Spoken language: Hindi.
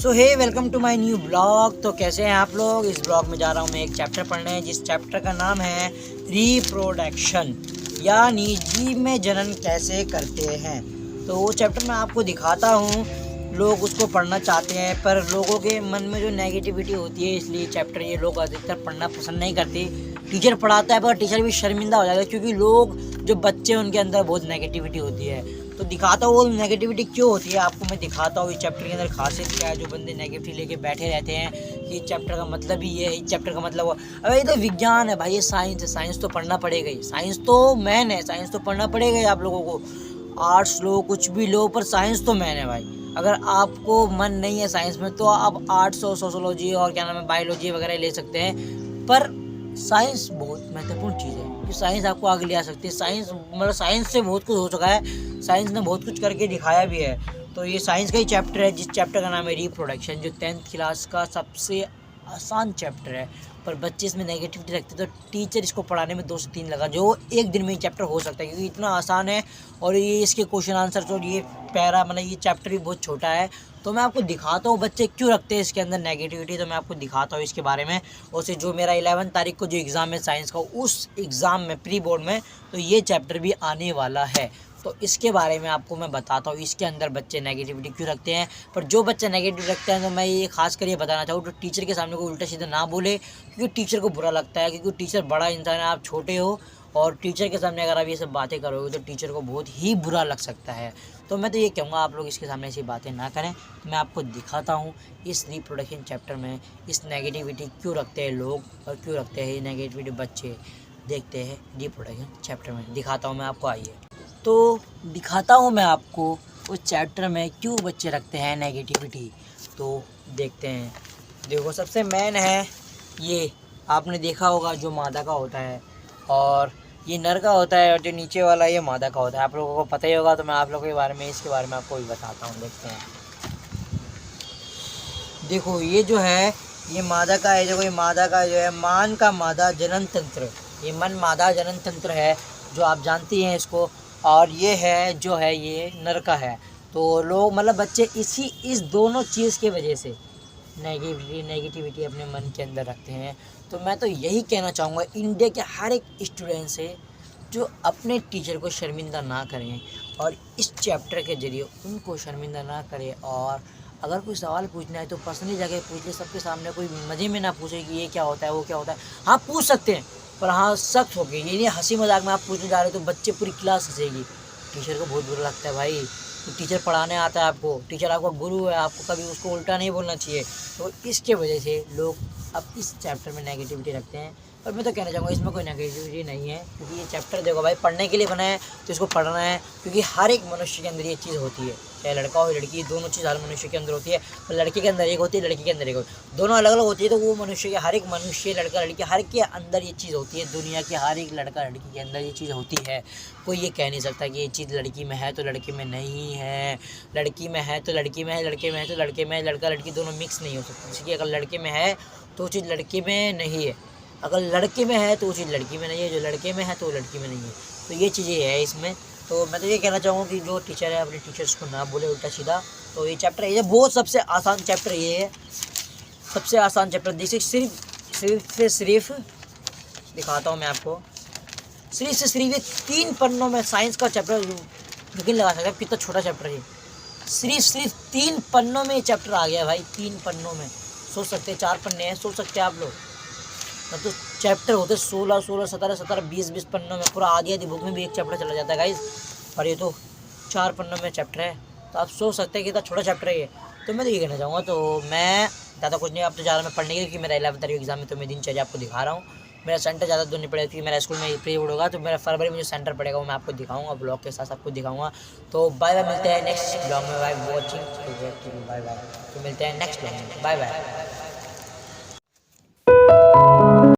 So hey welcome to my new blog. तो कैसे हैं आप लोग। इस ब्लॉग में जा रहा हूँ मैं एक चैप्टर पढ़ने, जिस चैप्टर का नाम है रिप्रोडक्शन, यानी जीव में जनन कैसे करते हैं। तो वो चैप्टर मैं आपको दिखाता हूँ। लोग उसको पढ़ना चाहते हैं पर लोगों के मन में जो नेगेटिविटी होती है, इसलिए चैप्टर ये लोग अधिकतर पढ़ना पसंद नहीं करते। टीचर पढ़ाता है पर टीचर भी शर्मिंदा हो जाता है, क्योंकि लोग जो बच्चे हैं उनके अंदर बहुत नेगेटिविटी होती है। तो दिखाता हूँ वो नेगेटिविटी क्यों होती है, आपको मैं दिखाता हूँ इस चैप्टर के अंदर खासियत क्या है। जो बंदे नेगेटिविटी लेके बैठे रहते हैं कि इस चैप्टर का मतलब ही ये है, इस चैप्टर का मतलब अरे ये तो विज्ञान है भाई, ये साइंस है, साइंस तो पढ़ना पड़ेगा ही, साइंस तो मैन है, साइंस तो पढ़ना पड़ेगा ही आप लोगों को। आर्ट्स लो कुछ भी लो पर साइंस तो मैन है भाई। अगर आपको मन नहीं है साइंस में तो आप आर्ट्स और सोशोलॉजी और क्या नाम है बायोलॉजी वगैरह ले सकते हैं, पर साइंस बहुत महत्वपूर्ण चीज़ है कि साइंस आपको आगे ले आ सकती है। साइंस मतलब साइंस से बहुत कुछ हो चुका है, साइंस ने बहुत कुछ करके दिखाया भी है। तो ये साइंस का ही चैप्टर है, जिस चैप्टर का नाम है रिप्रोडक्शन, जो 10th क्लास का सबसे आसान चैप्टर है। पर बच्चे इसमें नेगेटिविटी रखते तो टीचर इसको पढ़ाने में 2 से 3 लगा, जो एक दिन में ही चैप्टर हो सकता है क्योंकि इतना आसान है। और ये इसके क्वेश्चन आंसर और ये पैरा मतलब ये चैप्टर भी बहुत छोटा है। तो मैं आपको दिखाता हूँ बच्चे क्यों रखते हैं इसके अंदर नेगेटिविटी, तो मैं आपको दिखाता हूँ इसके बारे में। और से जो मेरा 11 तारीख को जो एग्ज़ाम है साइंस का, उस एग्ज़ाम में प्री बोर्ड में तो ये चैप्टर भी आने वाला है। तो इसके बारे में आपको मैं बताता हूँ इसके अंदर बच्चे नेगेटिविटी क्यों रखते हैं। पर जो बच्चे नेगेटिव रखते हैं तो मैं ये खास कर ये बताना चाहूँ, तो टीचर के सामने कोई उल्टा सीधा ना बोले, क्योंकि टीचर को बुरा लगता है, क्योंकि टीचर बड़ा इंसान है, आप छोटे हो और टीचर के सामने अगर आप ये सब बातें करोगे तो टीचर को बहुत ही बुरा लग सकता है। तो मैं तो ये कहूँगा आप लोग इसके सामने ऐसी बातें ना करें। मैं आपको दिखाता हूँ इस रिप्रोडक्शन चैप्टर में इस नेगेटिविटी क्यों रखते हैं लोग और क्यों रखते हैं ये नेगेटिविटी बच्चे। देखते हैं रिप्रोडक्शन चैप्टर में, दिखाता हूँ मैं आपको, आइए। तो दिखाता हूँ मैं आपको उस चैप्टर में क्यों बच्चे रखते हैं नेगेटिविटी। तो देखते हैं। देखो सबसे मेन है ये, आपने देखा होगा जो मादा का होता है और ये नर का होता है, और जो नीचे वाला ये मादा का होता है, आप लोगों को पता ही होगा। तो मैं आप लोगों के बारे में इसके बारे में आपको भी बताता हूँ। देखते हैं। देखो ये जो है ये मादा का है, देखो ये मादा का जो है मान का मादा जनन तंत्र, ये मन मादा जनन तंत्र है जो आप जानती हैं इसको। और ये है जो है ये नर का है। तो लोग मतलब बच्चे इस दोनों चीज़ की वजह से नेगेटिविटी अपने मन के अंदर रखते हैं। तो मैं तो यही कहना चाहूँगा इंडिया के हर एक स्टूडेंट से, जो अपने टीचर को शर्मिंदा ना करें और इस चैप्टर के ज़रिए उनको शर्मिंदा ना करें। और अगर कोई सवाल पूछना है तो पर्सनली जाके पूछ ले, सबके सामने, कोई मज़े में ना पूछे कि ये क्या होता है वो क्या होता है। हाँ पूछ सकते हैं पर हाँ सख्त हो गई, ये नहीं हंसी मजाक में आप पूछने जा रहे हो तो बच्चे पूरी क्लास हंसेगी। टीचर को बहुत बुरा लगता है भाई। तो टीचर पढ़ाने आता है आपको, टीचर आपका गुरु है, आपको कभी उसको उल्टा नहीं बोलना चाहिए। तो इसके वजह से लोग अब इस चैप्टर में नेगेटिविटी रखते हैं। और मैं तो कहना चाहूँगा इसमें कोई नेगेटिविटी नहीं है, क्योंकि ये चैप्टर देखो भाई पढ़ने के लिए बना है तो इसको पढ़ना है, क्योंकि हर एक मनुष्य के अंदर ये चीज़ होती है, चाहे लड़का हो लड़की, दोनों चीज़ हर मनुष्य के अंदर होती है। पर लड़के के अंदर एक होती है, लड़की के अंदर एक होती है, दोनों अलग अलग होती है। तो वो मनुष्य के हर एक मनुष्य, लड़का लड़की, हर के अंदर ये चीज़ होती है। दुनिया के हर एक लड़का लड़की के अंदर ये चीज़ होती है। कोई ये कह नहीं सकता कि ये चीज़ लड़की में है तो लड़के में नहीं है, लड़की में है तो लड़की में है, लड़के में है तो लड़के में है। लड़का लड़की दोनों मिक्स नहीं हो सकते। जैसे कि अगर लड़के में है तो वो चीज़ लड़के में नहीं है, अगर लड़के में है तो वो चीज़ लड़की में नहीं है, जो लड़के में है तो वो लड़की में नहीं है। तो ये चीज़ें है इसमें। तो मैं तो ये कहना चाहूँगा कि जो टीचर है अपने टीचर्स को ना बोले उल्टा सीधा। तो ये चैप्टर ये बहुत सबसे आसान चैप्टर ये है, सबसे आसान चैप्टर। देखिए सिर्फ दिखाता हूँ मैं आपको, सिर्फ ये 3 पन्नों में साइंस का चैप्टर यकीन लगा सकते हैं कितना छोटा चैप्टर है। सिर्फ 3 पन्नों में ये चैप्टर आ गया भाई, 3 पन्नों में। सोच सकते हैं 4 पन्ने हैं, सोच सकते हैं आप लोग। तो चैप्टर होते 16, 17, 20 पन्नों में, पूरा आधी बुक में भी एक चैप्टर चला जाता है गाइस। और ये तो 4 पन्नों में चैप्टर है, तो आप सोच सकते हैं कि इतना छोटा चैप्टर है ये। तो मैं तो ये कहना चाहूँगा, तो मैं ज़्यादा कुछ नहीं अब तो जा रहा मैं पढ़ने के लिए, क्योंकि मेरा 11 तारीख एग्जाम है। तो मैं दिनचर्या आपको दिखा रहा हूँ। मेरा सेंटर ज़्यादा दूर नहीं पड़ेगा, क्योंकि मेरा स्कूल में प्री बोर्ड होगा। तो मेरा फरवरी में जो सेंटर पड़ेगा वो मैं आपको दिखाऊँगा, ब्लॉग के साथ आपको दिखाऊँगा। तो बाय बाय, मिलते हैं नेक्स्ट ब्लॉग में। Bye watching, bye bye. तो मिलते हैं नेक्स्ट ब्लॉग में, बाय बाय।